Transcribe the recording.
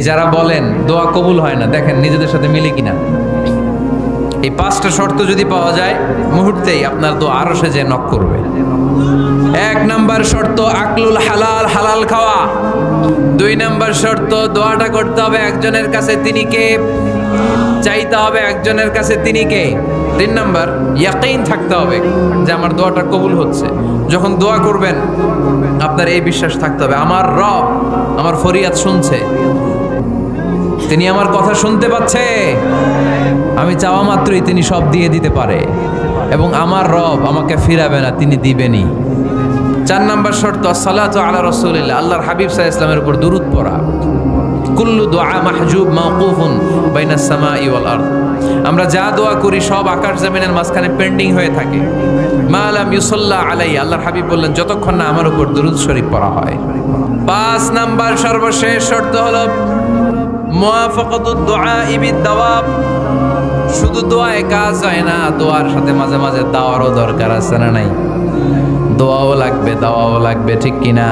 যারা বলেন দোয়া কবুল হয় না, দেখেন নিজেদের সাথে মিলে কিনা। এই 5টা শর্ত যদি পাওয়া যায়, মুহূর্তেই আপনার দোয়া আরশে যে নক করবে। 1 নাম্বার শর্ত আকলুল হালাল, হালাল খাওয়া। 2 নাম্বার শর্ত দোয়াটা করতে হবে একজনের কাছে, তিনি কে? চাইতে হবে একজনের কাছে, তিনি কে? 3 নাম্বার ইয়াকিন থাকতে হবে যে আমার দোয়াটা কবুল হচ্ছে। যখন দোয়া করবেন আপনার এই বিশ্বাস থাকতে হবে, আমার রব আমার ফরিয়াদ শুনছে, তিনি আমার কথা শুনতে পাচ্ছে, আমি চাওয়া মাত্রই তিনি সব দিয়ে দিতে পারে, এবং আমার রব আমাকে ফিরাবে না, তিনি দিবেনই। 4 নাম্বার শর্ত সালাতু আলা রাসূলিল্লাহ, আল্লাহর হাবিব সাল্লাল্লাহু আলাইহি ওয়াসাল্লামের উপর দুরূদ পড়া। কুল্লু দুআ মাহজুব মাওকুফুন বাইনাস সামাই ওয়াল আরদ, আমরা যা দোয়া করি সব আকাশ জমিনের মাঝখানে পেন্ডিং হয়ে থাকে। মা লাম ইউসাল্লা আলাইহি, আল্লাহর হাবিব বললেন যতক্ষণ না আমার উপর দুরূদ শরীফ পড়া হয়। 5 নাম্বার সর্বশেষ শর্ত হলো মুওয়াফাকাতুদ দুআ বিদ দাওয়াব, শুধু দোয়ায় কাজ হয় না, দোয়ার সাথে মাঝে মাঝে দাওয়ারও দরকার আছে না নাই? দোয়াও লাগবে, দাওয়াও লাগবে, ঠিক কিনা?